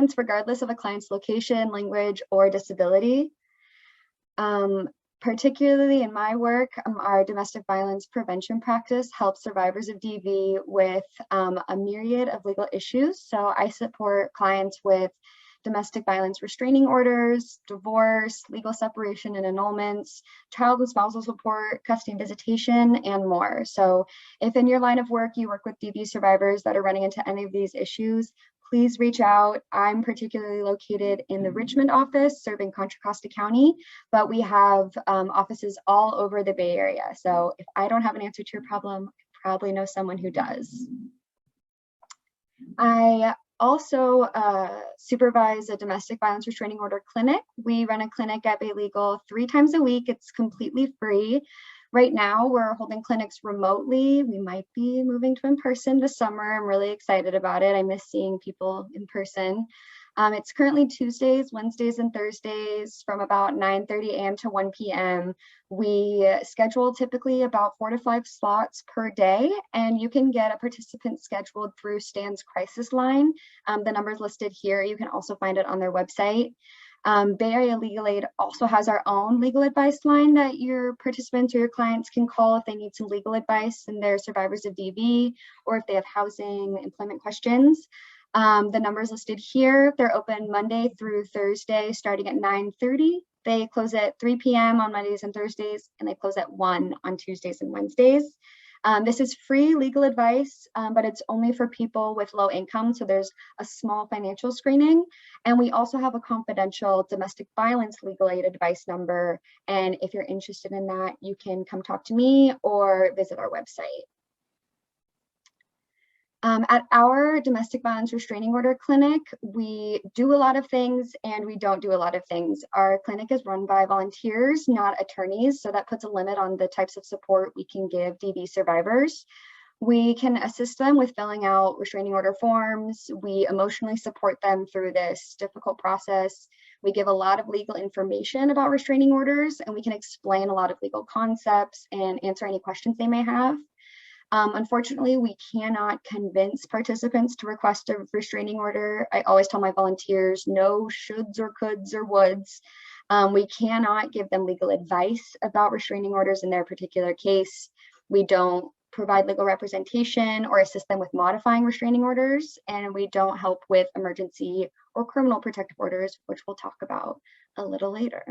participants, regardless of a client's location, language, or disability. Particularly in my work, our domestic violence prevention practice helps survivors of DV with a myriad of legal issues. So I support clients with domestic violence restraining orders, divorce, legal separation and annulments, child and spousal support, custody and visitation, and more. So if in your line of work you work with DV survivors that are running into any of these issues, please reach out. I'm particularly located in the Richmond office serving Contra Costa County, but we have offices all over the Bay Area. So if I don't have an answer to your problem, I probably know someone who does. I also supervise a domestic violence restraining order clinic. We run a clinic at Bay Legal 3 times a week. It's completely free. Right now, we're holding clinics remotely. We might be moving to in person this summer. I'm really excited about it. I miss seeing people in person. It's currently Tuesdays, Wednesdays, and Thursdays from about 9:30 a.m. to 1 p.m. We schedule typically about 4 to 5 slots per day, and you can get a participant scheduled through Stan's crisis line. The number is listed here. You can also find it on their website. Bay Area Legal Aid also has our own legal advice line that your participants or your clients can call if they need some legal advice and they're survivors of DV, or if they have housing, employment questions. The numbers listed here, they're open Monday through Thursday starting at 9:30. They close at 3 p.m. on Mondays and Thursdays, and they close at 1 on Tuesdays and Wednesdays. This is free legal advice, but it's only for people with low income, so there's a small financial screening. And we also have a confidential domestic violence legal aid advice number, and if you're interested in that, you can come talk to me or visit our website. At our domestic violence restraining order clinic, we do a lot of things and we don't do a lot of things. Our clinic is run by volunteers, not attorneys, so that puts a limit on the types of support we can give DV survivors. We can assist them with filling out restraining order forms. We emotionally support them through this difficult process. We give a lot of legal information about restraining orders, and we can explain a lot of legal concepts and answer any questions they may have. Unfortunately, we cannot convince participants to request a restraining order. I always tell my volunteers, no shoulds or coulds or woulds. We cannot give them legal advice about restraining orders in their particular case. We don't provide legal representation or assist them with modifying restraining orders, and we don't help with emergency or criminal protective orders, which we'll talk about a little later.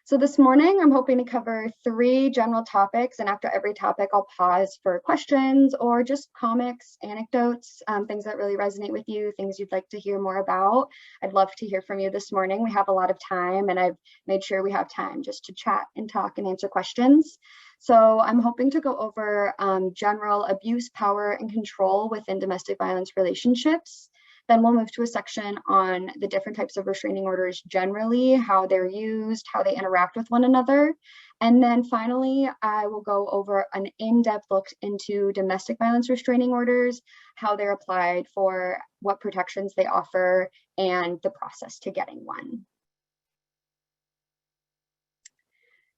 So this morning, I'm hoping to cover 3 general topics, and after every topic, I'll pause for questions or just comics, anecdotes, things that really resonate with you, things you'd like to hear more about. I'd love to hear from you this morning. We have a lot of time, and I've made sure we have time just to chat and talk and answer questions. So I'm hoping to go over general abuse, power, and control within domestic violence relationships. Then we'll move to a section on the different types of restraining orders generally, how they're used, how they interact with one another. And then finally, I will go over an in-depth look into domestic violence restraining orders, how they're applied, for what protections they offer, and the process to getting one.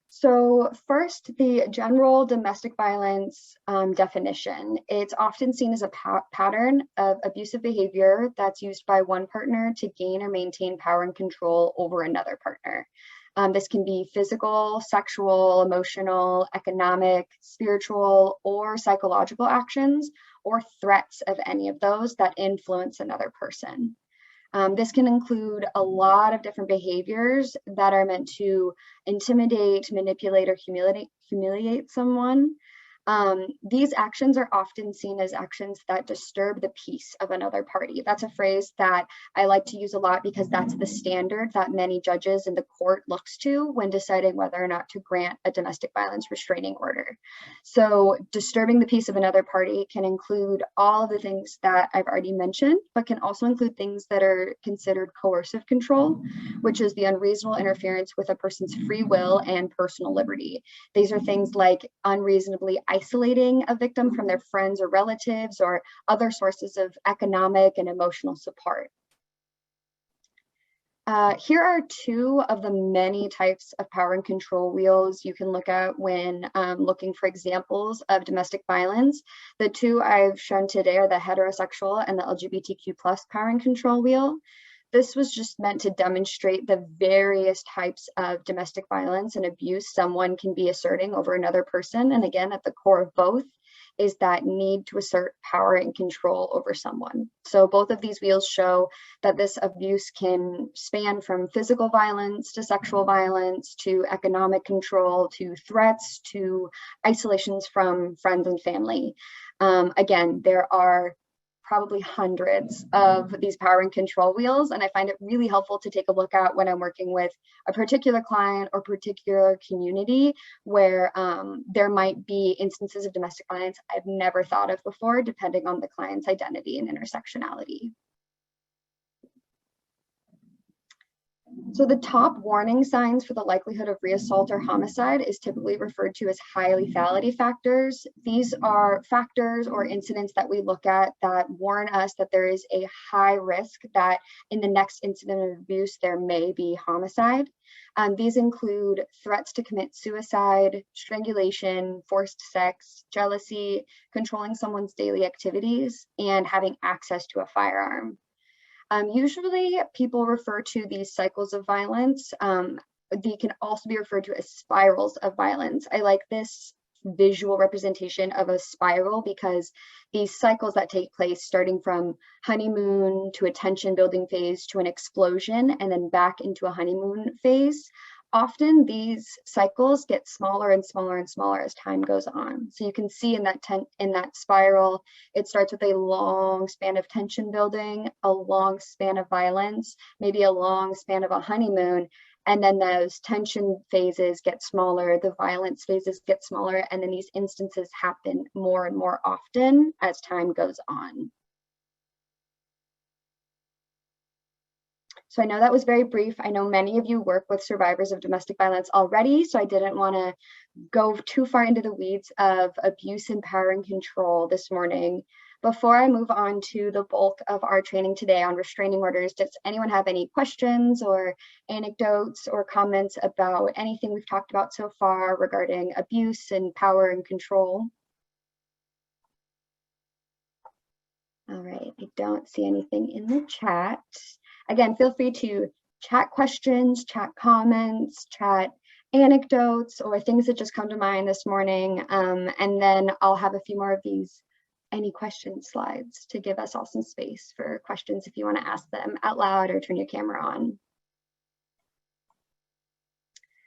So first, the general domestic violence definition. It's often seen as a pattern of abusive behavior that's used by one partner to gain or maintain power and control over another partner. This can be physical, sexual, emotional, economic, spiritual, or psychological actions, or threats of any of those that influence another person. This can include a lot of different behaviors that are meant to intimidate, manipulate, or humiliate someone. These actions are often seen as actions that disturb the peace of another party. That's a phrase that I like to use a lot because that's the standard that many judges in the court looks to when deciding whether or not to grant a domestic violence restraining order. So disturbing the peace of another party can include all of the things that I've already mentioned, but can also include things that are considered coercive control, which is the unreasonable interference with a person's free will and personal liberty. These are things like unreasonably isolating a victim from their friends or relatives or other sources of economic and emotional support. Here are two of the many types of power and control wheels you can look at when looking for examples of domestic violence. The two I've shown today are the heterosexual and the LGBTQ+ power and control wheel. This was just meant to demonstrate the various types of domestic violence and abuse someone can be asserting over another person. And again, at the core of both is that need to assert power and control over someone. So both of these wheels show that this abuse can span from physical violence to sexual violence to economic control to threats to isolations from friends and family. Again, there are probably hundreds of these power and control wheels, and I find it really helpful to take a look at when I'm working with a particular client or particular community where there might be instances of domestic violence I've never thought of before, depending on the client's identity and intersectionality. So the top warning signs for the likelihood of reassault or homicide is typically referred to as high lethality factors. These are factors or incidents that we look at that warn us that there is a high risk that in the next incident of abuse, there may be homicide. These include threats to commit suicide, strangulation, forced sex, jealousy, controlling someone's daily activities, and having access to a firearm. Usually people refer to these cycles of violence. They can also be referred to as spirals of violence. I like this visual representation of a spiral because these cycles that take place starting from honeymoon to a tension building phase to an explosion and then back into a honeymoon phase. Often these cycles get smaller and smaller and smaller as time goes on. So you can see in that spiral, it starts with a long span of tension building, a long span of violence, maybe a long span of a honeymoon, and then those tension phases get smaller, the violence phases get smaller, and then these instances happen more and more often as time goes on. So I know that was very brief. I know many of you work with survivors of domestic violence already, so I didn't want to go too far into the weeds of abuse and power and control this morning. Before I move on to the bulk of our training today on restraining orders, does anyone have any questions or anecdotes or comments about anything we've talked about so far regarding abuse and power and control? All right, I don't see anything in the chat. Again, feel free to chat questions, chat comments, chat anecdotes, or things that just come to mind this morning. And then I'll have a few more of these any questions slides to give us all some space for questions if you want to ask them out loud or turn your camera on.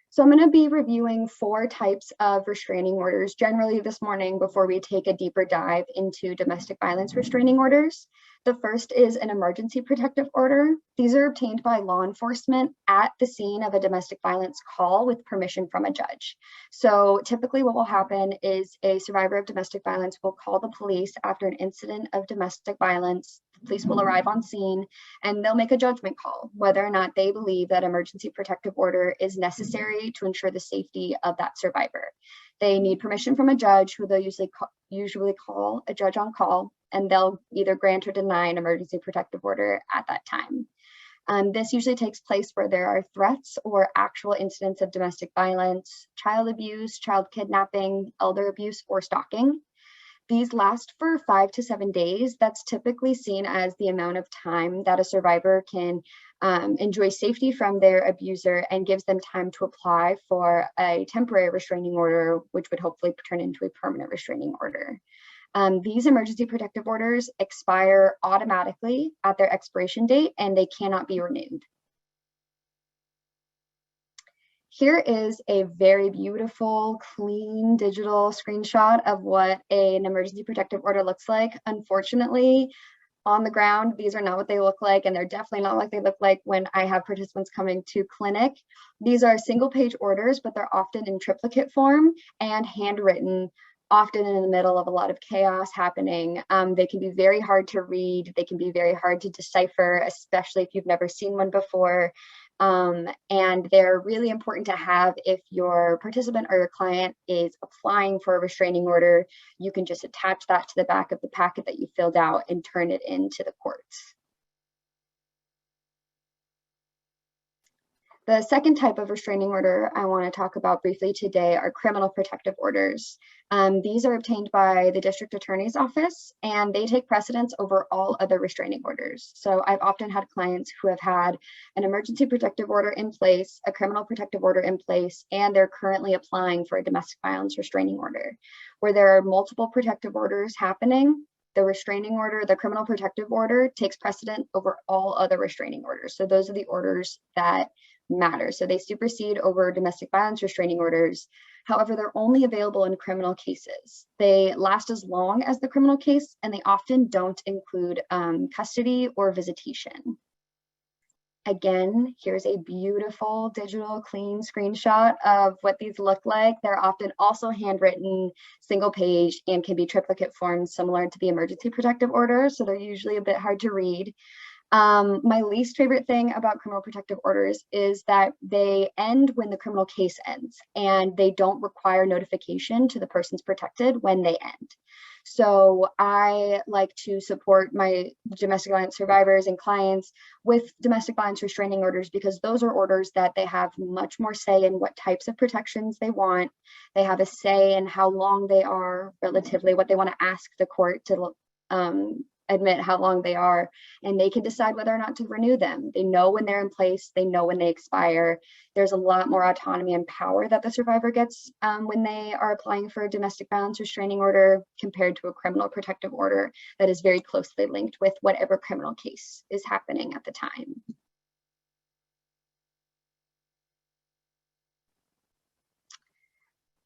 So I'm going to be reviewing 4 types of restraining orders generally this morning before we take a deeper dive into domestic violence restraining orders. The first is an emergency protective order. These are obtained by law enforcement at the scene of a domestic violence call with permission from a judge. So typically what will happen is a survivor of domestic violence will call the police after an incident of domestic violence. The police will arrive on scene and they'll make a judgment call whether or not they believe that emergency protective order is necessary to ensure the safety of that survivor. They need permission from a judge who they'll usually call a judge on call, and they'll either grant or deny an emergency protective order at that time. This usually takes place where there are threats or actual incidents of domestic violence, child abuse, child kidnapping, elder abuse, or stalking. These last for 5 to 7 days. That's typically seen as the amount of time that a survivor can enjoy safety from their abuser and gives them time to apply for a temporary restraining order, which would hopefully turn into a permanent restraining order. These emergency protective orders expire automatically at their expiration date and they cannot be renewed. Here is a very beautiful, clean digital screenshot of what an emergency protective order looks like. Unfortunately, on the ground, these are not what they look like, and they're definitely not like they look like when I have participants coming to clinic. These are single-page orders, but they're often in triplicate form and handwritten, often in the middle of a lot of chaos happening. They can be very hard to read. They can be very hard to decipher, especially if you've never seen one before. And they're really important to have if your participant or your client is applying for a restraining order. You can just attach that to the back of the packet that you filled out and turn it into the courts. The second type of restraining order I want to talk about briefly today are criminal protective orders. These are obtained by the district attorney's office, and they take precedence over all other restraining orders. So I've often had clients who have had an emergency protective order in place, a criminal protective order in place, and they're currently applying for a domestic violence restraining order. Where there are multiple protective orders happening, the restraining order, the criminal protective order, takes precedent over all other restraining orders. So those are the orders that matter. So they supersede over domestic violence restraining orders. However, they're only available in criminal cases. They last as long as the criminal case, and they often don't include custody or visitation. Again, here's a beautiful digital clean screenshot of what these look like. They're often also handwritten, single page, and can be triplicate forms similar to the emergency protective order. So they're usually a bit hard to read. My least favorite thing about criminal protective orders is that they end when the criminal case ends, and they don't require notification to the persons protected when they end. So I like to support my domestic violence survivors and clients with domestic violence restraining orders, because those are orders that they have much more say in what types of protections they want. They have a say in how long they are, relatively what they want to ask the court to admit how long they are, and they can decide whether or not to renew them. They know when they're in place, they know when they expire. There's a lot more autonomy and power that the survivor gets when they are applying for a domestic violence restraining order compared to a criminal protective order that is very closely linked with whatever criminal case is happening at the time.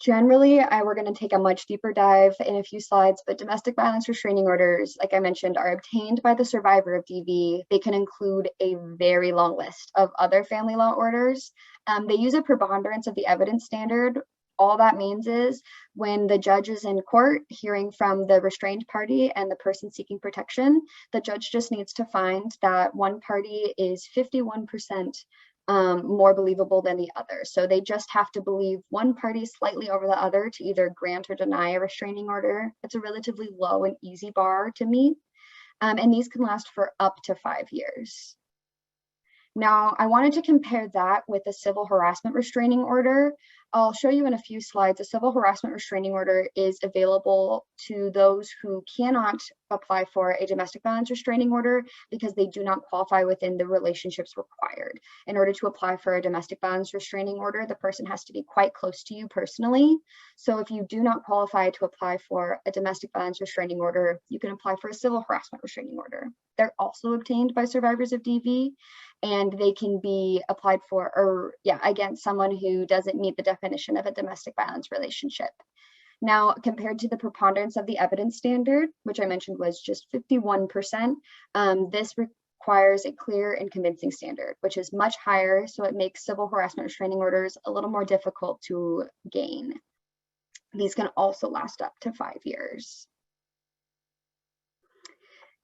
Generally, we're going to take a much deeper dive in a few slides, but domestic violence restraining orders, like I mentioned, are obtained by the survivor of DV. They can include a very long list of other family law orders. They use a preponderance of the evidence standard. All that means is when the judge is in court hearing from the restrained party and the person seeking protection, the judge just needs to find that one party is 51% more believable than the other. So they just have to believe one party slightly over the other to either grant or deny a restraining order. It's a relatively low and easy bar to meet. And these can last for up to 5 years. Now, I wanted to compare that with a civil harassment restraining order. I'll show you in a few slides. A civil harassment restraining order is available to those who cannot apply for a domestic violence restraining order because they do not qualify within the relationships required. In order to apply for a domestic violence restraining order, the person has to be quite close to you personally. So if you do not qualify to apply for a domestic violence restraining order, you can apply for a civil harassment restraining order. They're also obtained by survivors of DV, and they can be applied for, or against someone who doesn't meet the definition of a domestic violence relationship. Now, compared to the preponderance of the evidence standard, which I mentioned was just 51%, this requires a clear and convincing standard, which is much higher, so it makes civil harassment restraining orders a little more difficult to gain. These can also last up to 5 years.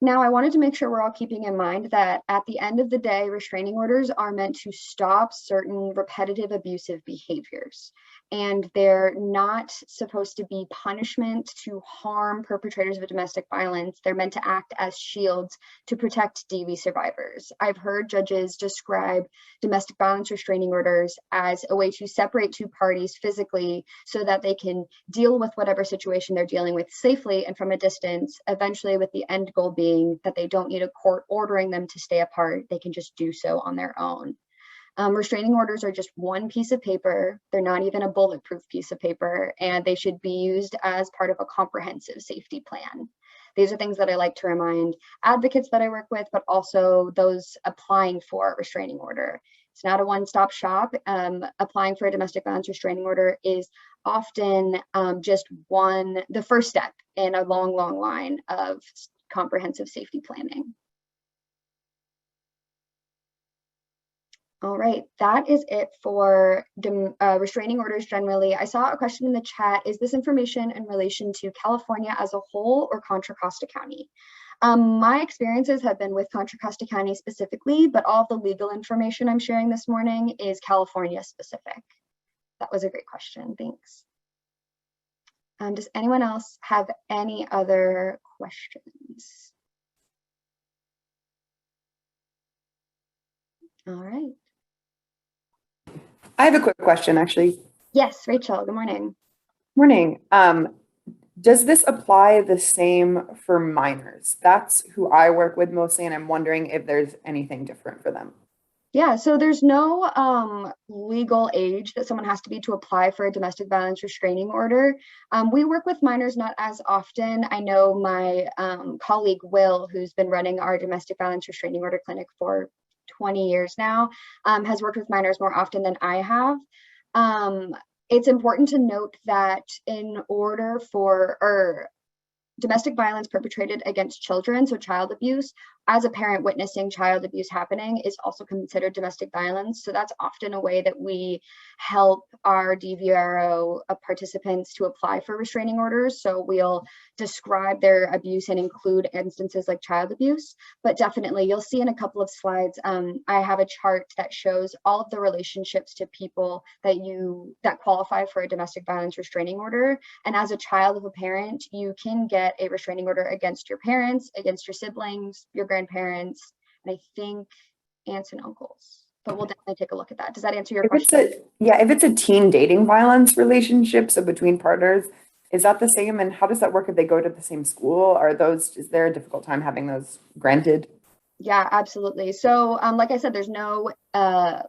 Now, I wanted to make sure we're all keeping in mind that at the end of the day, restraining orders are meant to stop certain repetitive abusive behaviors, and they're not supposed to be punishment to harm perpetrators of domestic violence. They're meant to act as shields to protect DV survivors. I've heard judges describe domestic violence restraining orders as a way to separate two parties physically so that they can deal with whatever situation they're dealing with safely and from a distance, eventually with the end goal being that they don't need a court ordering them to stay apart. They can just do so on their own. Restraining orders are just one piece of paper. They're not even a bulletproof piece of paper, and they should be used as part of a comprehensive safety plan. These are things that I like to remind advocates that I work with, but also those applying for a restraining order. It's not a one-stop shop. Applying for a domestic violence restraining order is often just the first step in a long, long line of comprehensive safety planning. All right, that is it for restraining orders generally. I saw a question in the chat, is this information in relation to California as a whole or Contra Costa County? My experiences have been with Contra Costa County specifically, but all of the legal information I'm sharing this morning is California specific. That was a great question, thanks. Does anyone else have any other questions? All right. I have a quick question, actually. Yes, Rachel, good morning. Morning. Does this apply the same for minors? That's who I work with mostly, and I'm wondering if there's anything different for them. Yeah, so there's no legal age that someone has to be to apply for a domestic violence restraining order. We work with minors not as often. I know my colleague Will, who's been running our domestic violence restraining order clinic for 20 years now, has worked with minors more often than I have. Um, it's important to note that in order for, or domestic violence perpetrated against children, so child abuse, as a parent witnessing child abuse happening is also considered domestic violence. So that's often a way that we help our DVRO participants to apply for restraining orders. So we'll describe their abuse and include instances like child abuse, but definitely you'll see in a couple of slides, I have a chart that shows all of the relationships to people that qualify for a domestic violence restraining order. And as a child of a parent, you can get a restraining order against your parents, against your siblings, your grandparents, and I think aunts and uncles. But we'll definitely take a look at that. Does that answer your If it's question? if it's a teen dating violence relationship, so between partners, is that the same? And how does that work if they go to the same school? Is there a difficult time having those granted? Yeah, absolutely. So, like I said, there's no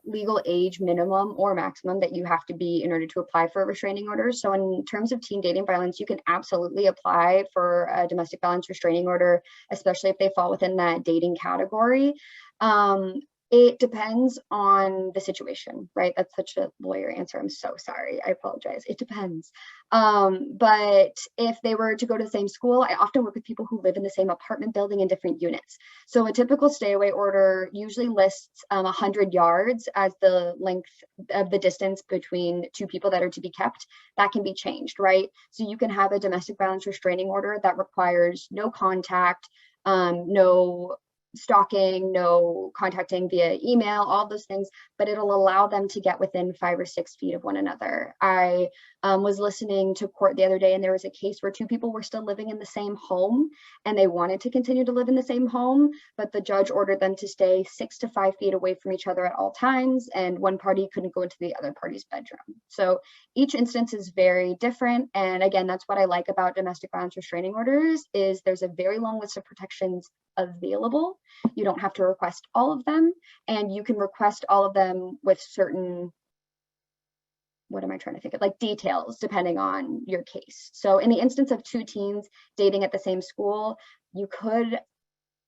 legal age minimum or maximum that you have to be in order to apply for a restraining order. So, in terms of teen dating violence, you can absolutely apply for a domestic violence restraining order, especially if they fall within that dating category. Um, it depends on the situation, right? That's such a lawyer answer. I'm so sorry. I apologize. It depends. But if they were to go to the same school, I often work with people who live in the same apartment building in different units. So a typical stay away order usually lists 100 yards as the length of the distance between two people that are to be kept. That can be changed, right? So you can have a domestic violence restraining order that requires no contact, no stalking, no contacting via email, all those things, but it'll allow them to get within 5 or 6 feet of one another. I was listening to court the other day, and there was a case where two people were still living in the same home and they wanted to continue to live in the same home, but the judge ordered them to stay 6 to 5 feet away from each other at all times, and one party couldn't go into the other party's bedroom. So each instance is very different. And again, that's what I like about domestic violence restraining orders is there's a very long list of protections available. You don't have to request all of them, and you can request all of them with certain, what am I trying to think of, like details depending on your case. So in the instance of two teens dating at the same school, you could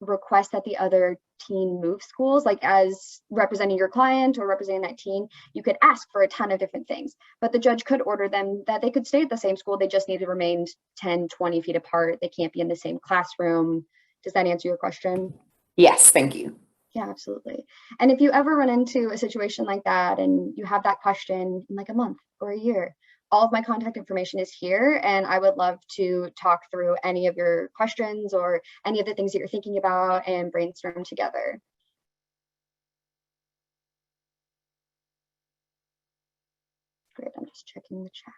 request that the other teen move schools, like as representing your client or representing that teen, you could ask for a ton of different things, but the judge could order them that they could stay at the same school. They just need to remain 10, 20 feet apart. They can't be in the same classroom. Does that answer your question? Yes, thank you. Yeah, absolutely. And if you ever run into a situation like that and you have that question in like a month or a year, all of my contact information is here, and I would love to talk through any of your questions or any of the things that you're thinking about and brainstorm together. Great, I'm just checking the chat.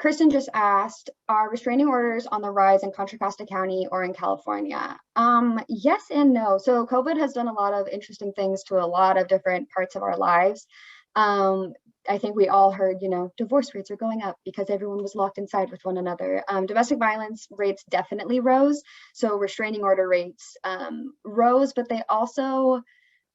Kristen just asked, are restraining orders on the rise in Contra Costa County or in California? Yes and no. So COVID has done a lot of interesting things to a lot of different parts of our lives. I think we all heard, divorce rates are going up because everyone was locked inside with one another. Domestic violence rates definitely rose. So restraining order rates rose, but they also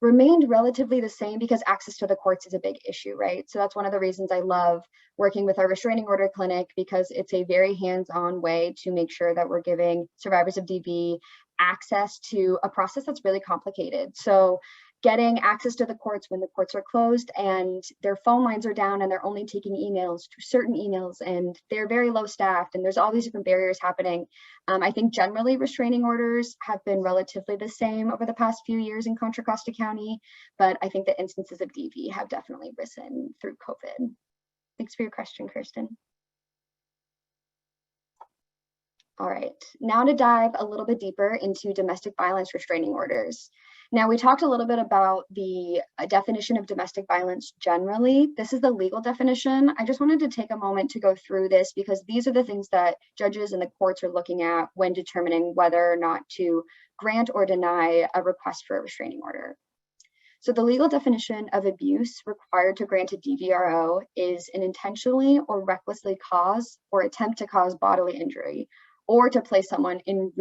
remained relatively the same because access to the courts is a big issue, right? So that's one of the reasons I love working with our restraining order clinic, because it's a very hands-on way to make sure that we're giving survivors of DV access to a process that's really complicated. So getting access to the courts when the courts are closed and their phone lines are down and they're only taking emails to certain emails and they're very low staffed and there's all these different barriers happening. I think generally restraining orders have been relatively the same over the past few years in Contra Costa County, but I think the instances of DV have definitely risen through COVID. Thanks for your question, Kirsten. All right, now to dive a little bit deeper into domestic violence restraining orders. Now, we talked a little bit about the definition of domestic violence generally. This is the legal definition. I just wanted to take a moment to go through this because these are the things that judges and the courts are looking at when determining whether or not to grant or deny a request for a restraining order. So the legal definition of abuse required to grant a DVRO is an intentionally or recklessly cause or attempt to cause bodily injury, or to place someone in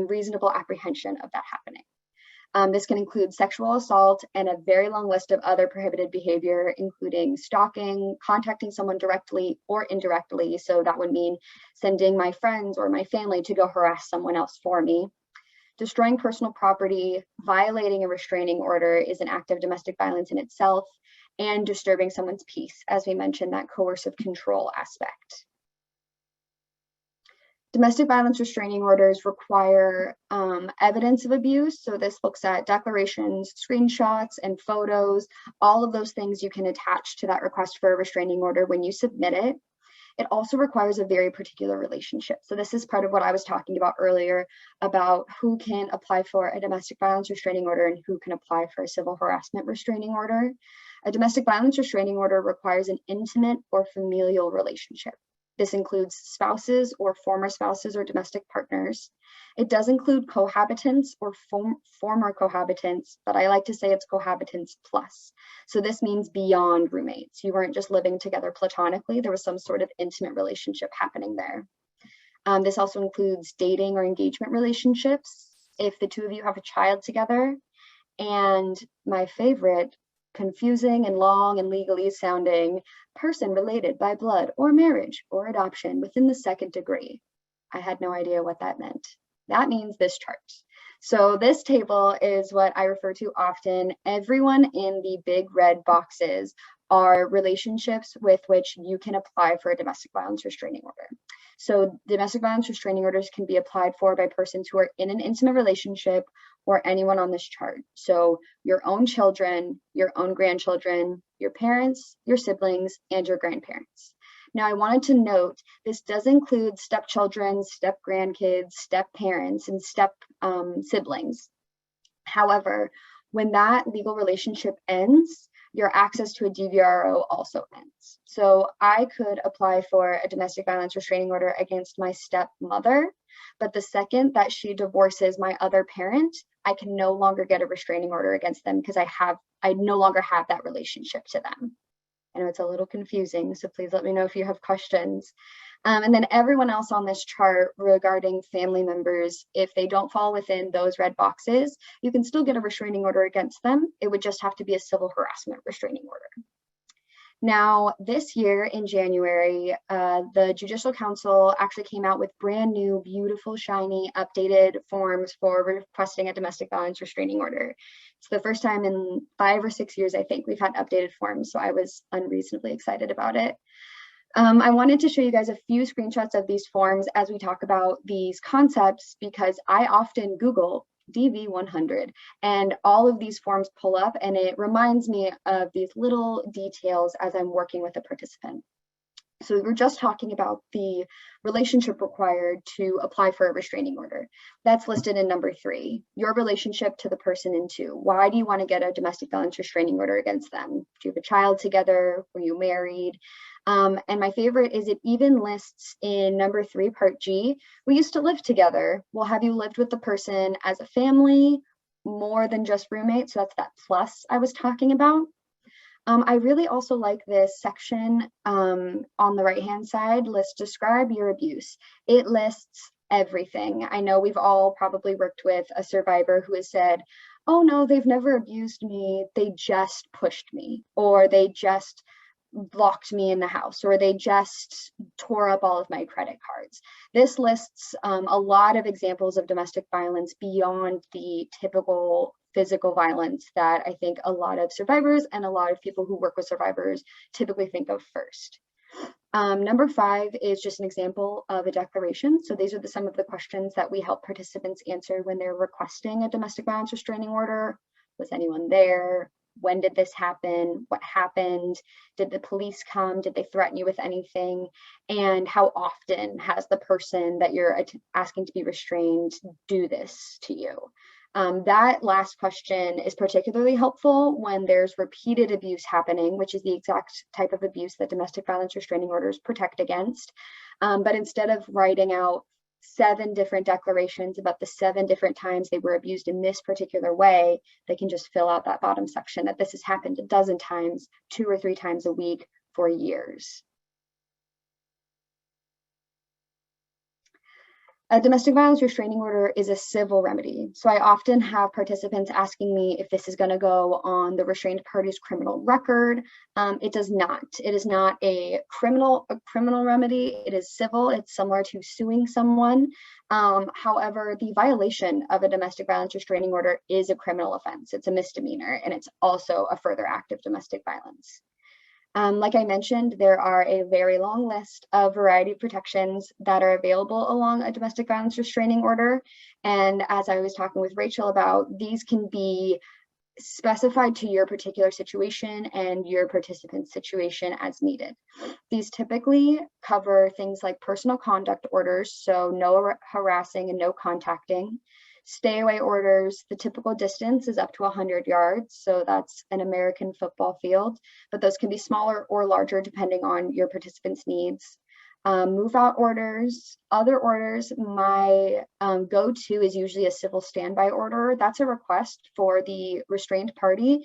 reasonable apprehension of that happening. This can include sexual assault and a very long list of other prohibited behavior, including stalking, contacting someone directly or indirectly. So that would mean sending my friends or my family to go harass someone else for me. Destroying personal property, violating a restraining order is an act of domestic violence in itself, and disturbing someone's peace, as we mentioned, that coercive control aspect. Domestic violence restraining orders require evidence of abuse. So this looks at declarations, screenshots, and photos. All of those things you can attach to that request for a restraining order when you submit it. It also requires a very particular relationship. So this is part of what I was talking about earlier about who can apply for a domestic violence restraining order and who can apply for a civil harassment restraining order. A domestic violence restraining order requires an intimate or familial relationship. This includes spouses or former spouses or domestic partners. It does include cohabitants or former cohabitants, but I like to say it's cohabitants plus. So this means beyond roommates. You weren't just living together platonically, there was some sort of intimate relationship happening there. This also includes dating or engagement relationships, if the two of you have a child together. And my favorite, confusing and long and legalese sounding, person related by blood or marriage or adoption within the second degree. I had no idea what that meant. That means this chart. So this table is what I refer to often. Everyone in the big red boxes are relationships with which you can apply for a domestic violence restraining order. So domestic violence restraining orders can be applied for by persons who are in an intimate relationship or anyone on this chart. So your own children, your own grandchildren, your parents, your siblings, and your grandparents. Now, I wanted to note, this does include stepchildren, step grandkids, step parents, and step siblings. However, when that legal relationship ends, your access to a DVRO also ends. So I could apply for a domestic violence restraining order against my stepmother, but the second that she divorces my other parent, I can no longer get a restraining order against them because I no longer have that relationship to them. I know it's a little confusing, so please let me know if you have questions. And then everyone else on this chart regarding family members, if they don't fall within those red boxes, you can still get a restraining order against them. It would just have to be a civil harassment restraining order. Now, this year in January, the Judicial Council actually came out with brand new, beautiful, shiny, updated forms for requesting a domestic violence restraining order. It's the first time in 5 or 6 years, I think, we've had updated forms, so I was unreasonably excited about it. I wanted to show you guys a few screenshots of these forms as we talk about these concepts, because I often Google DV100 and all of these forms pull up, and it reminds me of these little details as I'm working with a participant. So we were just talking about the relationship required to apply for a restraining order. That's listed in number 3, your relationship to the person in 2. Why do you want to get a domestic violence restraining order against them? Do you have a child together? Were you married? And my favorite is it even lists in number 3, part G, we used to live together. Well, have you lived with the person as a family, more than just roommates? So that's that plus I was talking about. I really also like this section on the right-hand side, describe your abuse. It lists everything. I know we've all probably worked with a survivor who has said, oh no, they've never abused me. They just pushed me, or they just locked me in the house, or they just tore up all of my credit cards. This lists a lot of examples of domestic violence beyond the typical physical violence that I think a lot of survivors and a lot of people who work with survivors typically think of first. Number 5 is just an example of a declaration. So these are some of the questions that we help participants answer when they're requesting a domestic violence restraining order. Was anyone there? When did this happen? What happened? Did the police come? Did they threaten you with anything? And how often has the person that you're asking to be restrained do this to you? That last question is particularly helpful when there's repeated abuse happening, which is the exact type of abuse that domestic violence restraining orders protect against. But instead of writing out 7 different declarations about the 7 different times they were abused in this particular way, they can just fill out that bottom section that this has happened a dozen times, 2 or 3 times a week for years. A domestic violence restraining order is a civil remedy. So I often have participants asking me if this is going to go on the restrained party's criminal record. It does not. It is not a criminal remedy. It is civil. It's similar to suing someone. However, the violation of a domestic violence restraining order is a criminal offense. It's a misdemeanor, and it's also a further act of domestic violence. Like I mentioned, there are a very long list of variety of protections that are available along a domestic violence restraining order. And as I was talking with Rachel about, these can be specified to your particular situation and your participant's situation as needed. These typically cover things like personal conduct orders, so no harassing and no contacting. Stay away orders, the typical distance is up to 100 yards, so that's an American football field, but those can be smaller or larger depending on your participants' needs. Move out orders, other orders, my go-to is usually a civil standby order. That's a request for the restrained party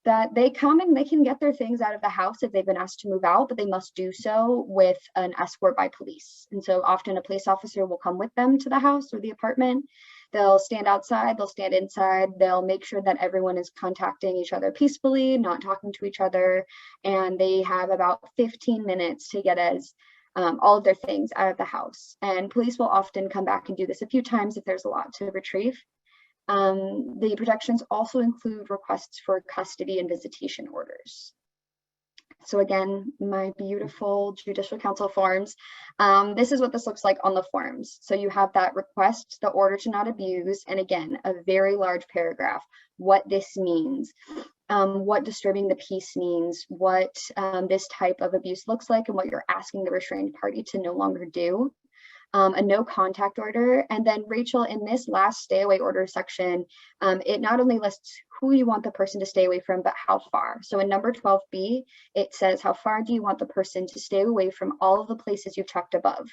that they come and they can get their things out of the house if they've been asked to move out, but they must do so with an escort by police. And so often a police officer will come with them to the house or the apartment. They'll stand outside, they'll stand inside, they'll make sure that everyone is contacting each other peacefully, not talking to each other, and they have about 15 minutes to get all of their things out of the house. And police will often come back and do this a few times if there's a lot to retrieve. The protections also include requests for custody and visitation orders. So again, my beautiful judicial council forms. This is what this looks like on the forms. So you have that request, the order to not abuse, and again, a very large paragraph, what this means, what disturbing the peace means, what this type of abuse looks like, and what you're asking the restrained party to no longer do. A no contact order. And then Rachel, in this last stay away order section, it not only lists who you want the person to stay away from, but how far. So in number 12B, it says, how far do you want the person to stay away from all of the places you've checked above?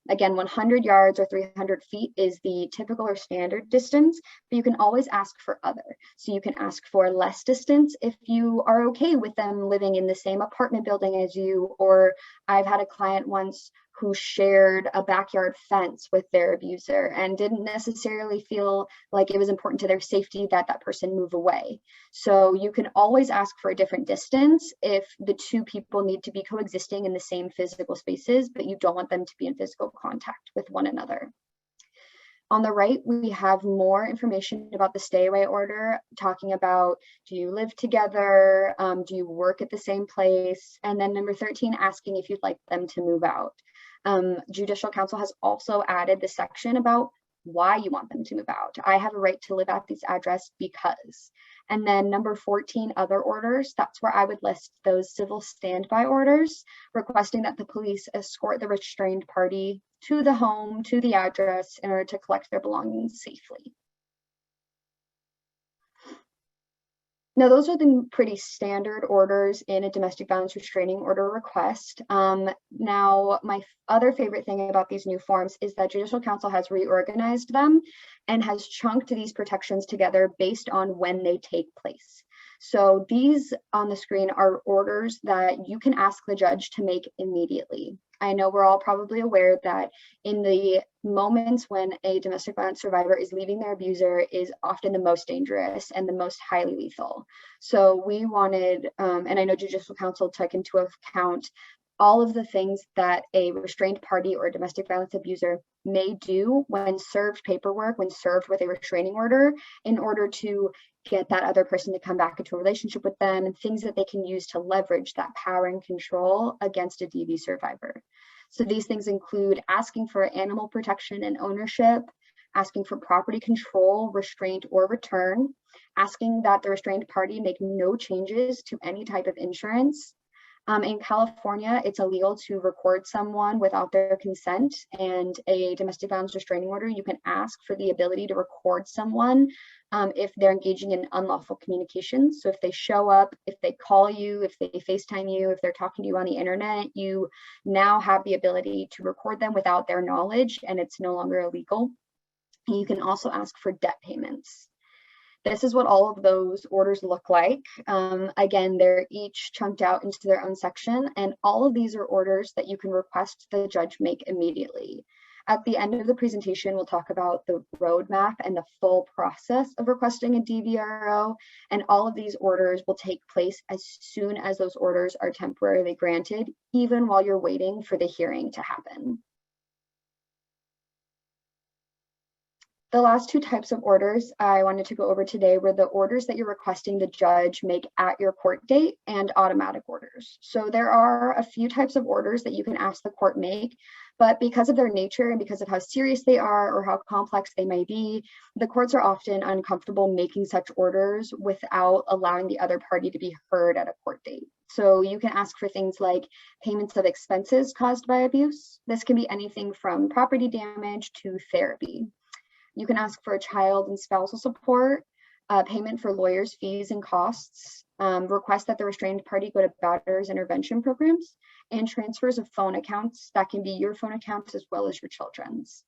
Again, 100 yards or 300 feet is the typical or standard distance, but you can always ask for other. So you can ask for less distance if you are okay with them living in the same apartment building as you, or I've had a client once who shared a backyard fence with their abuser and didn't necessarily feel like it was important to their safety that that person move away. So you can always ask for a different distance if the two people need to be coexisting in the same physical spaces, but you don't want them to be in physical contact with one another. On the right, we have more information about the stay away order, talking about, do you live together? Do you work at the same place? And then number 13, asking if you'd like them to move out. Judicial council has also added the section about why you want them to move out. I have a right to live at this address because. And then number 14, other orders, that's where I would list those civil standby orders, requesting that the police escort the restrained party to the home, to the address, in order to collect their belongings safely. Now, those are the pretty standard orders in a domestic violence restraining order request. Now, my other favorite thing about these new forms is that Judicial Council has reorganized them and has chunked these protections together based on when they take place. So these on the screen are orders that you can ask the judge to make immediately. I know we're all probably aware that in the moments when a domestic violence survivor is leaving their abuser is often the most dangerous and the most highly lethal. So we wanted, and I know Judicial Council took into account all of the things that a restrained party or domestic violence abuser may do when served paperwork, when served with a restraining order, in order to get that other person to come back into a relationship with them, and things that they can use to leverage that power and control against a DV survivor. So these things include asking for animal protection and ownership, asking for property control, restraint, or return, asking that the restrained party make no changes to any type of insurance, In California, it's illegal to record someone without their consent, and a domestic violence restraining order, you can ask for the ability to record someone if they're engaging in unlawful communications. So if they show up, if they call you, if they FaceTime you, if they're talking to you on the internet, you now have the ability to record them without their knowledge, and it's no longer illegal. And you can also ask for debt payments. This is what all of those orders look like. Again, they're each chunked out into their own section, and all of these are orders that you can request the judge make immediately. At the end of the presentation, we'll talk about the roadmap and the full process of requesting a DVRO, and all of these orders will take place as soon as those orders are temporarily granted, even while you're waiting for the hearing to happen. The last two types of orders I wanted to go over today were the orders that you're requesting the judge make at your court date and automatic orders. So there are a few types of orders that you can ask the court make, but because of their nature and because of how serious they are or how complex they may be, the courts are often uncomfortable making such orders without allowing the other party to be heard at a court date. So you can ask for things like payments of expenses caused by abuse. This can be anything from property damage to therapy. You can ask for a child and spousal support, payment for lawyers' fees and costs, request that the restrained party go to batterers intervention programs, and transfers of phone accounts that can be your phone accounts as well as your children's.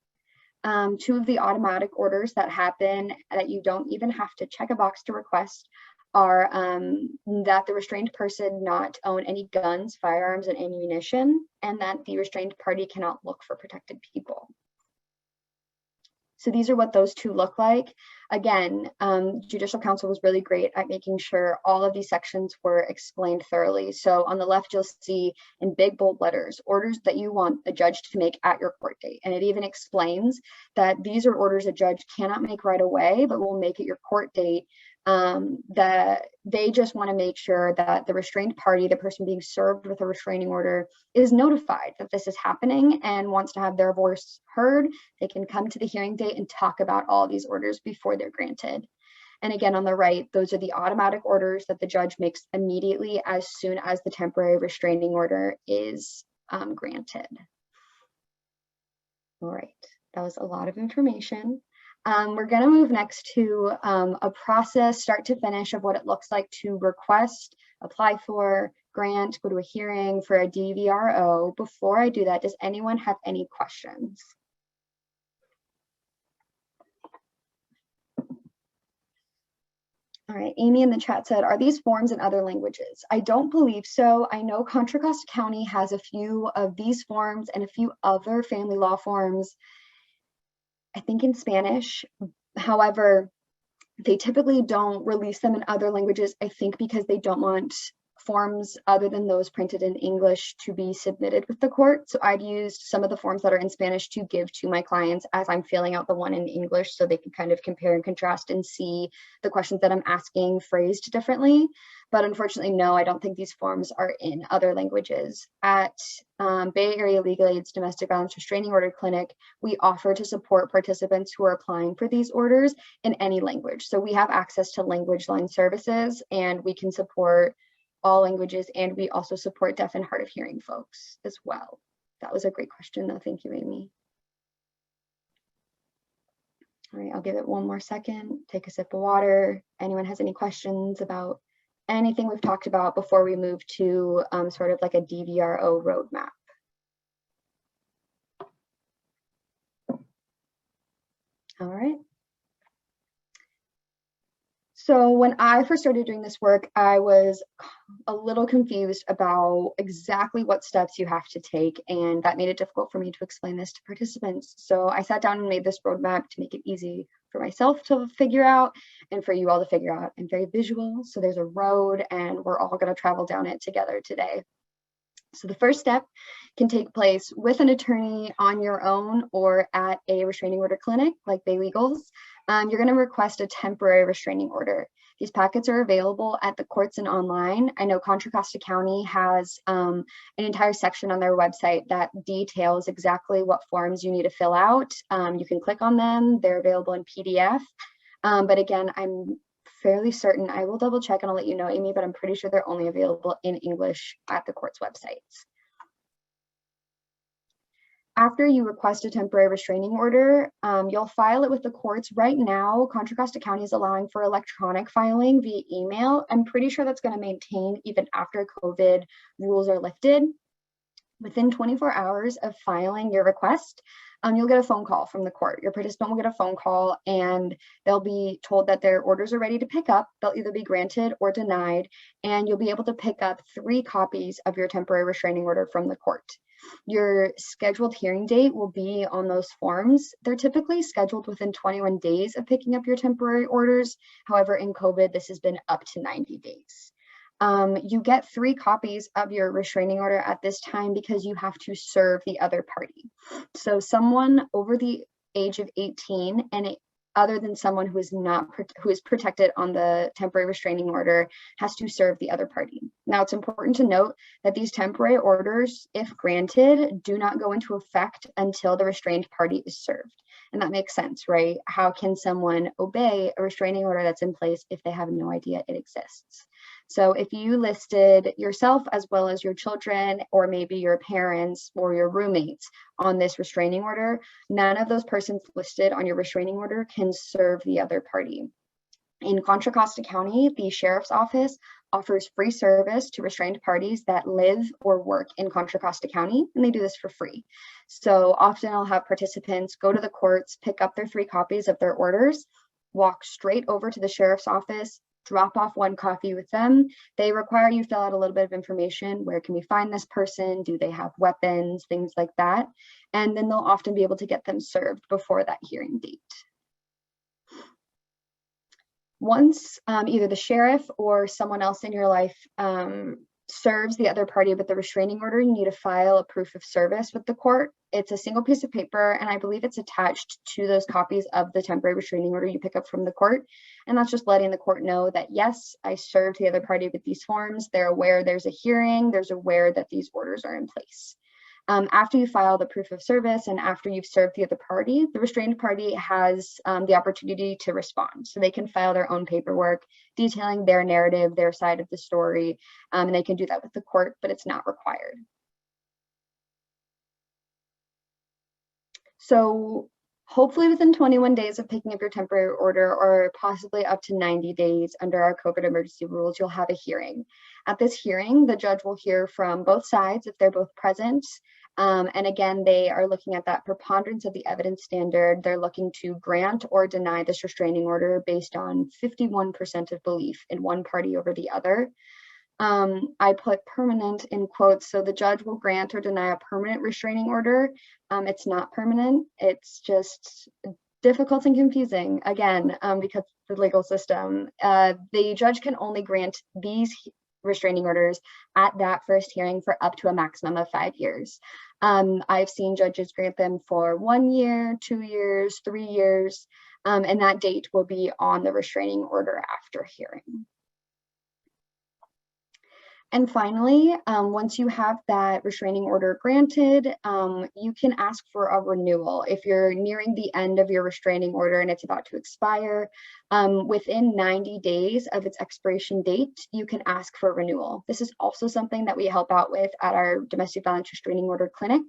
Two of the automatic orders that happen that you don't even have to check a box to request are that the restrained person not own any guns, firearms, and ammunition, and that the restrained party cannot look for protected people. So these are what those two look like. Again, Judicial Council was really great at making sure all of these sections were explained thoroughly. So on the left, you'll see in big bold letters, orders that you want a judge to make at your court date. And it even explains that these are orders a judge cannot make right away, but will make at your court date. That they just want to make sure that the restrained party, the person being served with a restraining order, is notified that this is happening and wants to have their voice heard. They can come to the hearing date and talk about all these orders before they're granted. And again, on the right, those are the automatic orders that the judge makes immediately as soon as the temporary restraining order is granted. All right, that was a lot of information. We're going to move next to a process, start to finish, of what it looks like to request, apply for, grant, go to a hearing for a DVRO. Before I do that, does anyone have any questions? All right, Amy in the chat said, are these forms in other languages? I don't believe so. I know Contra Costa County has a few of these forms and a few other family law forms, I think in Spanish. However, they typically don't release them in other languages, I think because they don't want forms other than those printed in English to be submitted with the court. So I'd used some of the forms that are in Spanish to give to my clients as I'm filling out the one in English, so they can kind of compare and contrast and see the questions that I'm asking phrased differently. But unfortunately, no, I don't think these forms are in other languages. At Bay Area Legal Aid's Domestic Violence Restraining Order Clinic, we offer to support participants who are applying for these orders in any language. So we have access to language line services, and we can support all languages, and we also support deaf and hard of hearing folks as well. That was a great question though. Thank you, Amy. All right, I'll give it one more second, take a sip of water. Anyone has any questions about anything we've talked about before we move to sort of like a DVRO roadmap? All right. So when I first started doing this work, I was a little confused about exactly what steps you have to take, and that made it difficult for me to explain this to participants. So I sat down and made this roadmap to make it easy for myself to figure out and for you all to figure out. I'm very visual, so there's a road and we're all going to travel down it together today. So the first step can take place with an attorney on your own or at a restraining order clinic like Bay Legals. You're going to request a temporary restraining order. These packets are available at the courts and online. I know Contra Costa County has an entire section on their website that details exactly what forms you need to fill out. You can click on them. They're available in PDF. But again, I'm fairly certain. I will double check and I'll let you know, Amy, but I'm pretty sure they're only available in English at the court's websites. After you request a temporary restraining order, you'll file it with the courts. Right now, Contra Costa County is allowing for electronic filing via email. I'm pretty sure that's going to maintain even after COVID rules are lifted. Within 24 hours of filing your request, you'll get a phone call from the court. Your participant will get a phone call and they'll be told that their orders are ready to pick up. They'll either be granted or denied, and you'll be able to pick up 3 copies of your temporary restraining order from the court. Your scheduled hearing date will be on those forms. They're typically scheduled within 21 days of picking up your temporary orders. However, in COVID, this has been up to 90 days. You get 3 copies of your restraining order at this time because you have to serve the other party. So someone over the age of 18 and other than someone who is protected on the temporary restraining order has to serve the other party. Now, it's important to note that these temporary orders, if granted, do not go into effect until the restrained party is served. And that makes sense, right? How can someone obey a restraining order that's in place if they have no idea it exists? So if you listed yourself as well as your children or maybe your parents or your roommates on this restraining order, none of those persons listed on your restraining order can serve the other party. In Contra Costa County, the Sheriff's Office offers free service to restrained parties that live or work in Contra Costa County, and they do this for free. So often I'll have participants go to the courts, pick up their 3 copies of their orders, walk straight over to the Sheriff's Office, drop off 1 copy with them. They require you fill out a little bit of information. Where can we find this person? Do they have weapons? Things like that. And then they'll often be able to get them served before that hearing date. Once either the sheriff or someone else in your life serves the other party with the restraining order, you need to file a proof of service with the court. It's a single piece of paper, and I believe it's attached to those copies of the temporary restraining order you pick up from the court. And that's just letting the court know that, yes, I served the other party with these forms. They're aware there's a hearing. They're aware that these orders are in place. After you file the proof of service and after you've served the other party, the restrained party has the opportunity to respond. So they can file their own paperwork detailing their narrative, their side of the story, and they can do that with the court, but it's not required. So hopefully within 21 days of picking up your temporary order, or possibly up to 90 days under our COVID emergency rules, you'll have a hearing. At this hearing, the judge will hear from both sides if they're both present. And again, they are looking at that preponderance of the evidence standard. They're looking to grant or deny this restraining order based on 51% of belief in one party over the other. I put permanent in quotes, so the judge will grant or deny a permanent restraining order. It's not permanent, it's just difficult and confusing, again, because of the legal system. The judge can only grant these restraining orders at that first hearing for up to a maximum of 5 years. I've seen judges grant them for 1 year, 2 years, 3 years, and that date will be on the restraining order after hearing. And finally, once you have that restraining order granted, you can ask for a renewal. If you're nearing the end of your restraining order and it's about to expire, within 90 days of its expiration date, you can ask for a renewal. This is also something that we help out with at our domestic violence restraining order clinic.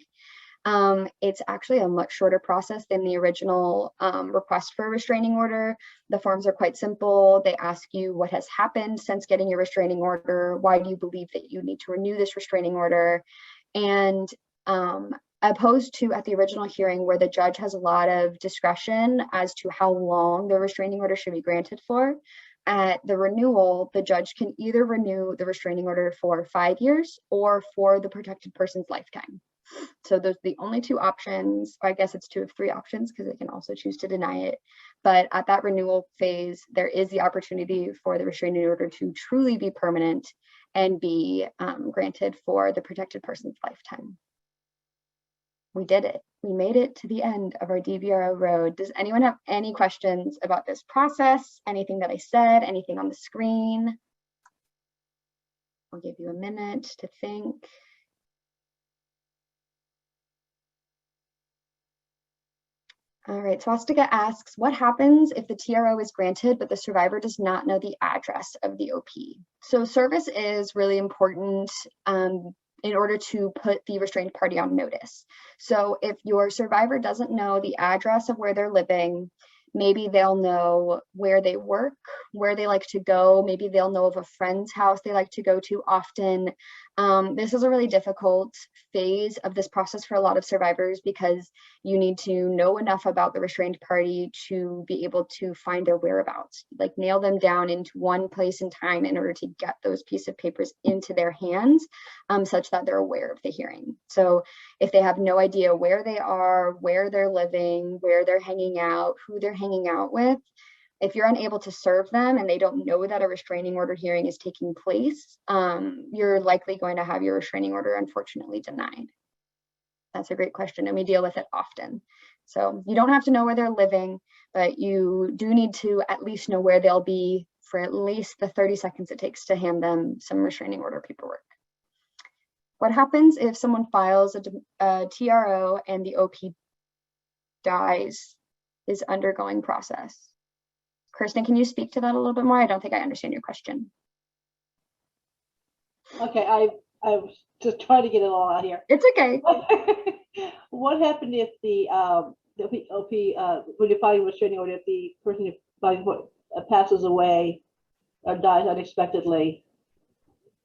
It's actually a much shorter process than the original request for a restraining order. The forms are quite simple. They ask you what has happened since getting your restraining order. Why do you believe that you need to renew this restraining order? And opposed to at the original hearing where the judge has a lot of discretion as to how long the restraining order should be granted for, at the renewal, the judge can either renew the restraining order for 5 years or for the protected person's lifetime. So those are the only 2 options, or I guess it's 2 of 3 options because they can also choose to deny it. But at that renewal phase, there is the opportunity for the restraining order to truly be permanent and be granted for the protected person's lifetime. We did it. We made it to the end of our DVRO road. Does anyone have any questions about this process? Anything that I said? Anything on the screen? I'll give you a minute to think. All right, Swastika asks, what happens if the TRO is granted, but the survivor does not know the address of the OP? So service is really important in order to put the restrained party on notice. So if your survivor doesn't know the address of where they're living, maybe they'll know where they work, where they like to go. Maybe they'll know of a friend's house they like to go to often. This is a really difficult phase of this process for a lot of survivors because you need to know enough about the restrained party to be able to find their whereabouts, like nail them down into one place and time in order to get those pieces of papers into their hands, such that they're aware of the hearing. So if they have no idea where they are, where they're living, where they're hanging out, who they're hanging out with, if you're unable to serve them and they don't know that a restraining order hearing is taking place, you're likely going to have your restraining order unfortunately denied. That's a great question, and we deal with it often. So you don't have to know where they're living, but you do need to at least know where they'll be for at least the 30 seconds it takes to hand them some restraining order paperwork. What happens if someone files a TRO and the OP dies, is undergoing process? Kristen, can you speak to that a little bit more? I don't think I understand your question. Okay, I was just trying to get it all out here. It's okay. What happened if the OP, when you're filing a restraining order, if the person passes away or dies unexpectedly?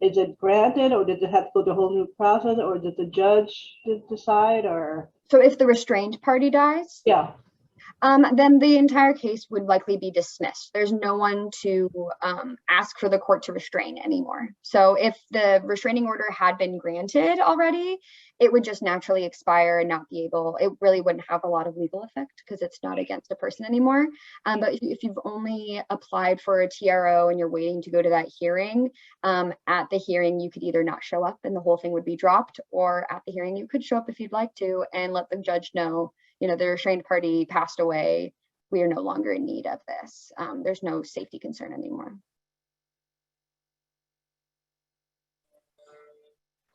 Is it granted, or does it have to go through a whole new process, or does the judge decide, or? So if the restrained party dies? Yeah. Then the entire case would likely be dismissed. There's no one to ask for the court to restrain anymore. So if the restraining order had been granted already, it would just naturally expire and not be able, it really wouldn't have a lot of legal effect because it's not against a person anymore. But if you've only applied for a TRO and you're waiting to go to that hearing, at the hearing, you could either not show up and the whole thing would be dropped, or at the hearing, you could show up if you'd like to and let the judge know, you know, the restrained party passed away. We are no longer in need of this. There's no safety concern anymore.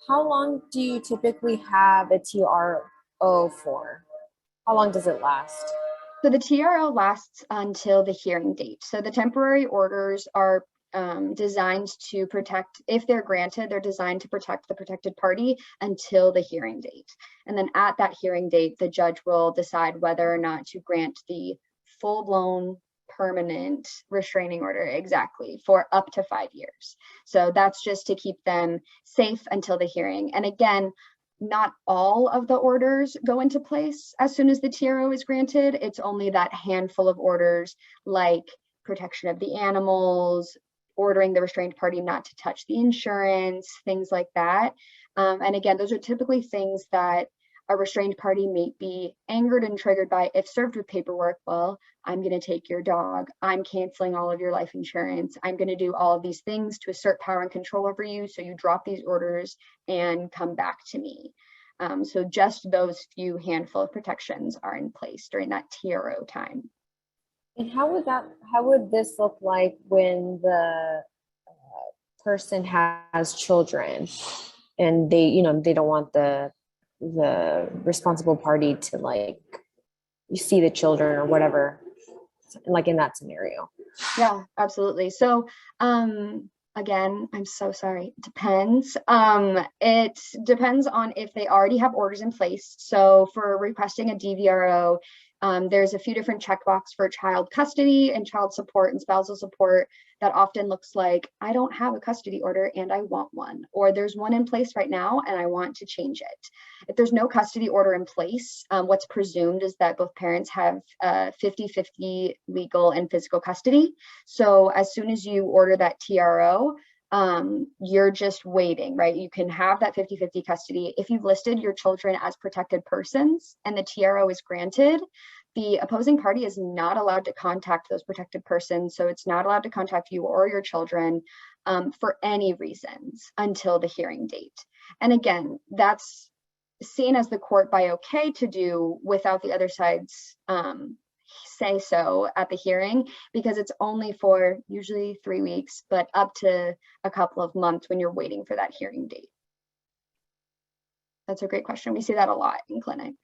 How long do you typically have a TRO for? How long does it last? So the TRO lasts until the hearing date. So the temporary orders are designed to protect, if they're granted, they're designed to protect the protected party until the hearing date. And then at that hearing date, the judge will decide whether or not to grant the full-blown permanent restraining order, exactly, for up to 5 years. So that's just to keep them safe until the hearing. And again, not all of the orders go into place as soon as the TRO is granted. It's only that handful of orders, like protection of the animals, ordering the restrained party not to touch the insurance, things like that. And again, those are typically things that a restrained party may be angered and triggered by if served with paperwork. Well, I'm going to take your dog. I'm canceling all of your life insurance. I'm going to do all of these things to assert power and control over you. So you drop these orders and come back to me. So just those few handful of protections are in place during that TRO time. And how would this look like when the person has children and they don't want the responsible party to, like, you see the children or whatever, like in that scenario? Yeah, absolutely. So again, I'm so sorry. It depends. It depends on if they already have orders in place. So for requesting a DVRO, there's a few different checkboxes for child custody and child support and spousal support that often looks like, I don't have a custody order and I want one, or there's one in place right now and I want to change it. If there's no custody order in place, what's presumed is that both parents have 50-50 legal and physical custody. So as soon as you order that TRO, you're just waiting, right? You can have that 50-50 custody. If you've listed your children as protected persons and the TRO is granted, the opposing party is not allowed to contact those protected persons. So it's not allowed to contact you or your children for any reasons until the hearing date. And again, that's seen as the court by okay to do without the other side's say so at the hearing, because it's only for usually 3 weeks, but up to a couple of months when you're waiting for that hearing date. That's a great question. We see that a lot in clinic.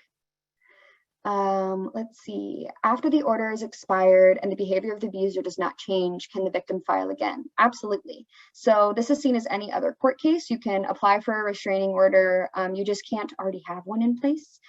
Let's see, after the order is expired and the behavior of the abuser does not change, can the victim file again? Absolutely. So this is seen as any other court case. You can apply for a restraining order. You just can't already have one in place.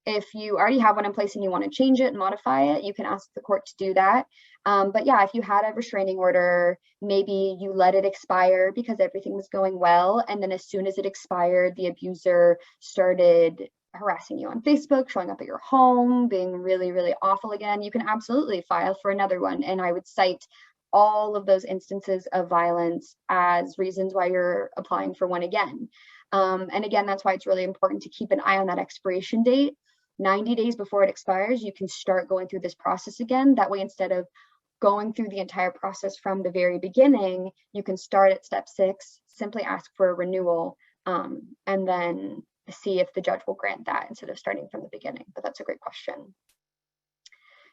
If you already have one in place and you want to change it and modify it, you can ask the court to do that. But yeah, if you had a restraining order, maybe you let it expire because everything was going well. And then as soon as it expired, the abuser started harassing you on Facebook, showing up at your home, being really, really awful again, you can absolutely file for another one. And I would cite all of those instances of violence as reasons why you're applying for one again. And again, that's why it's really important to keep an eye on that expiration date. 90 days before it expires, you can start going through this process again. That way, instead of going through the entire process from the very beginning, you can start at step 6, simply ask for a renewal, and then see if the judge will grant that instead of starting from the beginning. But that's a great question.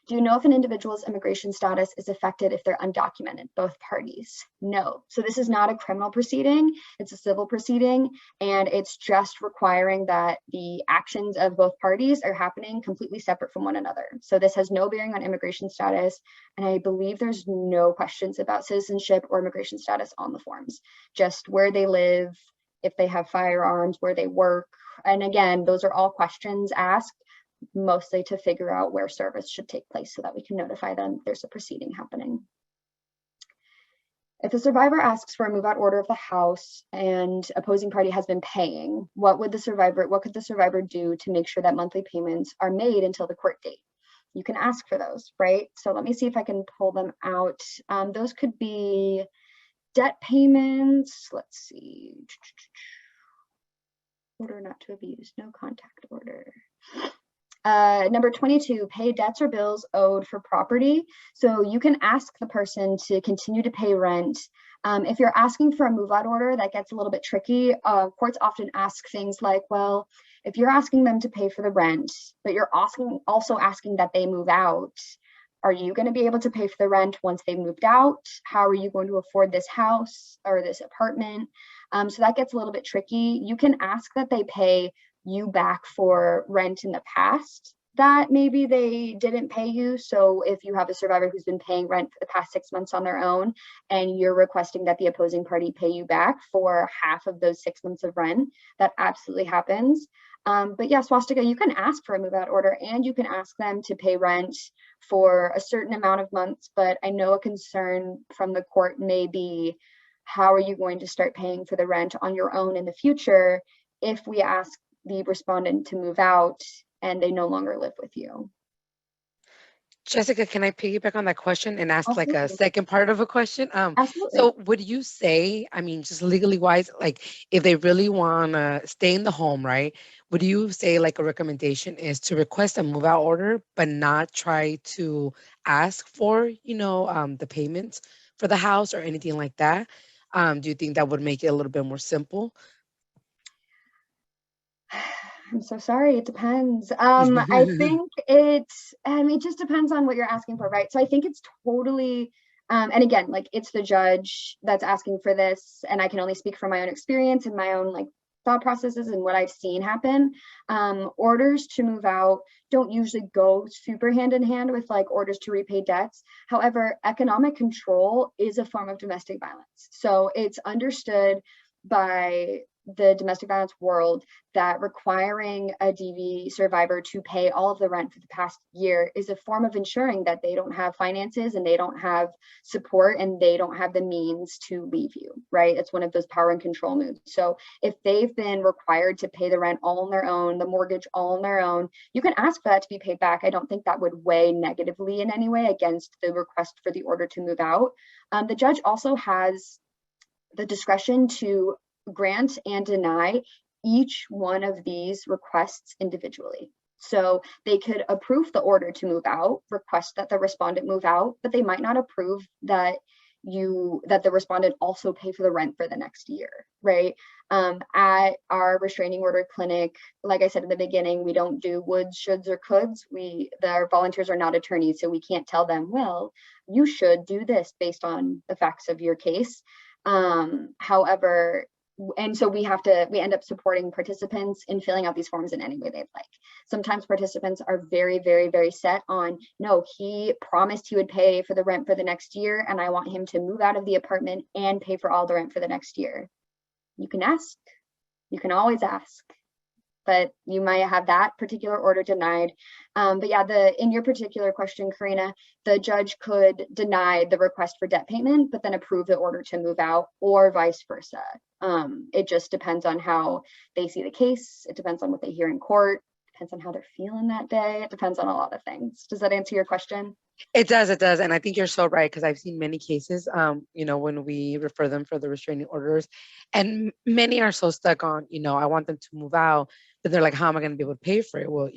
Do you know if an individual's immigration status is affected if they're undocumented, both parties? No. So this is not a criminal proceeding, it's a civil proceeding, and it's just requiring that the actions of both parties are happening completely separate from one another. So this has no bearing on immigration status, and I believe there's no questions about citizenship or immigration status on the forms, just where they live, if they have firearms, where they work. And again, those are all questions asked mostly to figure out where service should take place so that we can notify them there's a proceeding happening. If the survivor asks for a move-out order of the house and opposing party has been paying, what could the survivor do to make sure that monthly payments are made until the court date? You can ask for those, right? So let me see if I can pull them out. Those could be debt payments. Let's see. Order not to abuse, no contact order. Number 22, pay debts or bills owed for property. So you can ask the person to continue to pay rent. If you're asking for a move-out order, that gets a little bit tricky. Courts often ask things like, well, if you're asking them to pay for the rent, but you're also asking that they move out, are you going to be able to pay for the rent once they've moved out? How are you going to afford this house or this apartment? So that gets a little bit tricky. You can ask that they pay you back for rent in the past that maybe they didn't pay you. So if you have a survivor who's been paying rent for the past 6 months on their own and you're requesting that the opposing party pay you back for half of those 6 months of rent, that absolutely happens. But yeah, Swastika, you can ask for a move-out order and you can ask them to pay rent for a certain amount of months. But I know a concern from the court may be, how are you going to start paying for the rent on your own in the future if we ask the respondent to move out and they no longer live with you? Jessica, can I piggyback on that question and ask like a Absolutely. second part of a question? Absolutely. So would you say, I mean, just legally wise, like if they really want to stay in the home, right? Would you say like a recommendation is to request a move out order, but not try to ask for, the payments for the house or anything like that? Do you think that would make it a little bit more simple? I'm so sorry. It depends. I think it just depends on what you're asking for, right? So I think it's totally, and again, like it's the judge that's asking for this, and I can only speak from my own experience and my own like thought processes and what I've seen happen. Orders to move out don't usually go super hand in hand with like orders to repay debts. However, economic control is a form of domestic violence. So it's understood by the domestic violence world that requiring a DV survivor to pay all of the rent for the past year is a form of ensuring that they don't have finances and they don't have support and they don't have the means to leave you, right? It's one of those power and control moves. So if they've been required to pay the rent all on their own, the mortgage all on their own, you can ask for that to be paid back. I don't think that would weigh negatively in any way against the request for the order to move out. The judge also has the discretion to grant and deny each one of these requests individually. So they could approve the order to move out, request that the respondent move out, but they might not approve that the respondent also pay for the rent for the next year, right? At our restraining order clinic, like I said in the beginning, we don't do woulds, shoulds, or coulds. Our volunteers are not attorneys, so we can't tell them, well, you should do this based on the facts of your case. However, and so we end up supporting participants in filling out these forms in any way they'd like. Sometimes participants are very, very, very set on, no, he promised he would pay for the rent for the next year, and I want him to move out of the apartment and pay for all the rent for the next year. You can ask, you can always ask, but you might have that particular order denied. But yeah, in your particular question, Karina, the judge could deny the request for debt payment, but then approve the order to move out, or vice versa. It just depends on how they see the case. It depends on what they hear in court. Depends on how they're feeling that day. It depends on a lot of things. Does that answer your question? It does. And I think you're so right, because I've seen many cases, when we refer them for the restraining orders, and many are so stuck on, I want them to move out, but they're like, how am I going to be able to pay for it? Well,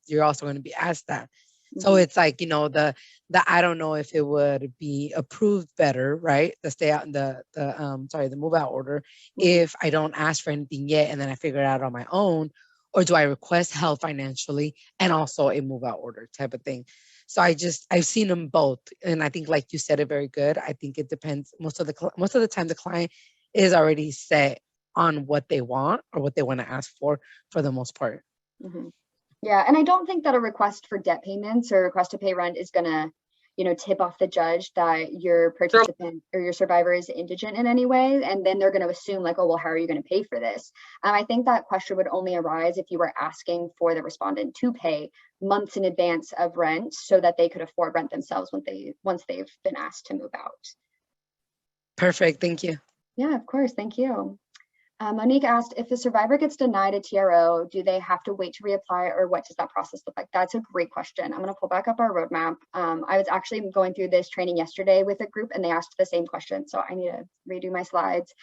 you're also going to be asked that. So it's like, the I don't know if it would be approved better, right? The stay out in the move out order, if I don't ask for anything yet and then I figure it out on my own, or do I request help financially and also a move out order type of thing. So I've seen them both. And I think, like you said, it very good. I think it depends. Most of the time the client is already set on what they want or what they want to ask for the most part. Yeah, and I don't think that a request for debt payments or request to pay rent is gonna, tip off the judge that your participant or your survivor is indigent in any way, and then they're going to assume like, oh, well, how are you going to pay for this? I think that question would only arise if you were asking for the respondent to pay months in advance of rent so that they could afford rent themselves once they've been asked to move out. Perfect. Thank you. Yeah, of course. Thank you. Monique asked, if the survivor gets denied a TRO, do they have to wait to reapply, or what does that process look like? That's a great question. I'm going to pull back up our roadmap. I was actually going through this training yesterday with a group, and they asked the same question, so I need to redo my slides.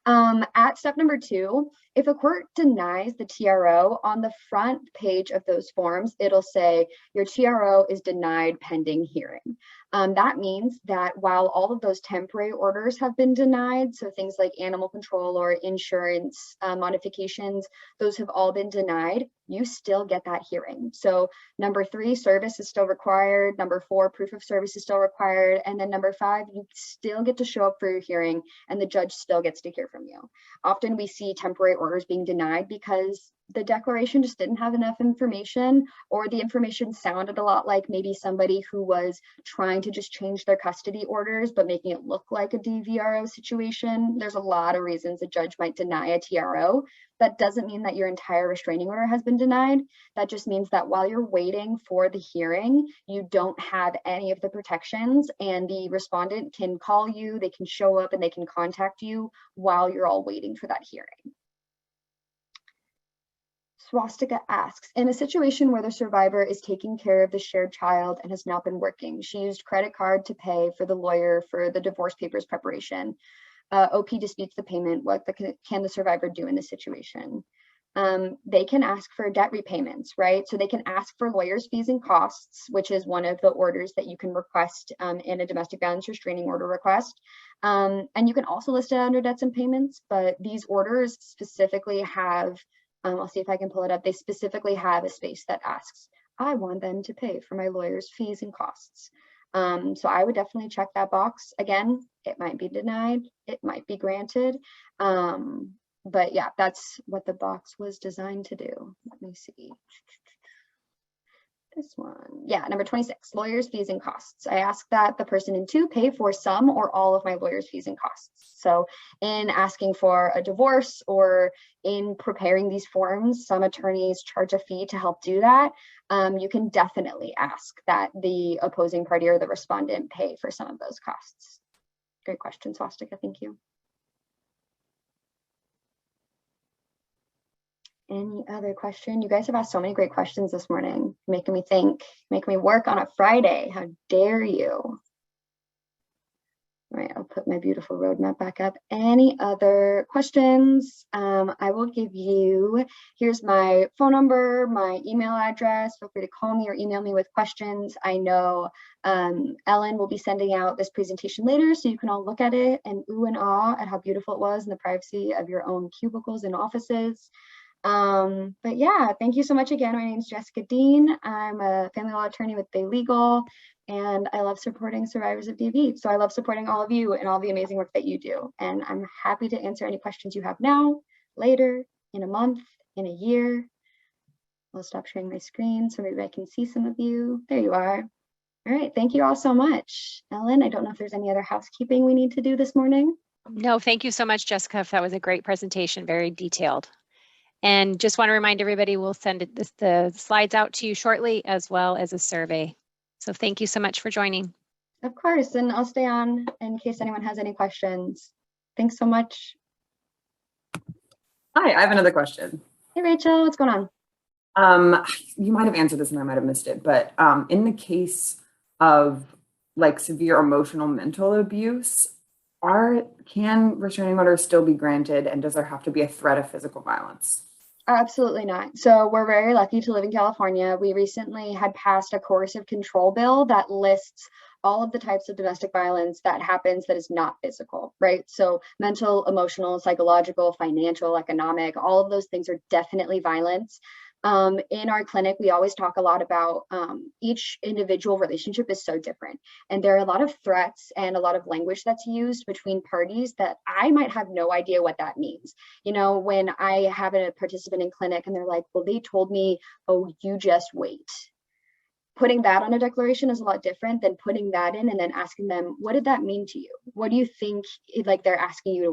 At step number 2, if a court denies the TRO, on the front page of those forms, it'll say your TRO is denied pending hearing. That means that while all of those temporary orders have been denied, so things like animal control or insurance modifications, those have all been denied, you still get that hearing. So number 3, service is still required. Number 4, proof of service is still required. And then number 5, you still get to show up for your hearing, and the judge still gets to hear from you. Often we see temporary orders being denied because the declaration just didn't have enough information, or the information sounded a lot like maybe somebody who was trying to just change their custody orders, but making it look like a DVRO situation. There's a lot of reasons a judge might deny a TRO. That doesn't mean that your entire restraining order has been denied. That just means that while you're waiting for the hearing, you don't have any of the protections, and the respondent can call you, they can show up, and they can contact you while you're all waiting for that hearing. Swastika asks, in a situation where the survivor is taking care of the shared child and has not been working, she used credit card to pay for the lawyer for the divorce papers preparation. OP disputes the payment. What can the survivor do in this situation? They can ask for debt repayments, right? So they can ask for lawyers' fees and costs, which is one of the orders that you can request in a domestic violence restraining order request. And you can also list it under debts and payments, but these orders specifically have, I'll see if I can pull it up. They specifically have a space that asks, I want them to pay for my lawyer's fees and costs. So I would definitely check that box. Again, it might be denied, it might be granted. But yeah, that's what the box was designed to do. Let me see. This one, yeah, number 26, lawyers' fees and costs. I ask that the person in 2 pay for some or all of my lawyer's fees and costs. So in asking for a divorce or in preparing these forms, some attorneys charge a fee to help do that. You can definitely ask that the opposing party or the respondent pay for some of those costs. Great question, Swastika, thank you. Any other question? You guys have asked so many great questions this morning, making me think, making me work on a Friday. How dare you? All right, I'll put my beautiful roadmap back up. Any other questions? I will give you, here's my phone number, my email address. Feel free to call me or email me with questions. I know Ellen will be sending out this presentation later, so you can all look at it and ooh and ah at how beautiful it was in the privacy of your own cubicles and offices. But yeah, thank you so much again. My name is Jessica Dean. I'm a family law attorney with Bay Legal, and I love supporting survivors of DV. So I love supporting all of you and all the amazing work that you do. And I'm happy to answer any questions you have now, later, in a month, in a year. I'll stop sharing my screen so maybe I can see some of you. There you are. All right, thank you all so much. Ellen, I don't know if there's any other housekeeping we need to do this morning. No, thank you so much, Jessica. That was a great presentation, very detailed. And just want to remind everybody, we'll send the slides out to you shortly, as well as a survey. So thank you so much for joining. Of course, and I'll stay on in case anyone has any questions. Thanks so much. Hi, I have another question. Hey, Rachel, what's going on? You might have answered this and I might have missed it, but in the case of like severe emotional mental abuse, can restraining orders still be granted, and does there have to be a threat of physical violence? Absolutely not. So we're very lucky to live in California. We recently had passed a coercive control bill that lists all of the types of domestic violence that happens that is not physical, right? So mental, emotional, psychological, financial, economic, all of those things are definitely violence. In our clinic, we always talk a lot about each individual relationship is so different. And there are a lot of threats and a lot of language that's used between parties that I might have no idea what that means. You know, when I have a participant in clinic and they're like, well, they told me, oh, you just wait. Putting that on a declaration is a lot different than putting that in and then asking them, what did that mean to you? What do you think like they're asking you to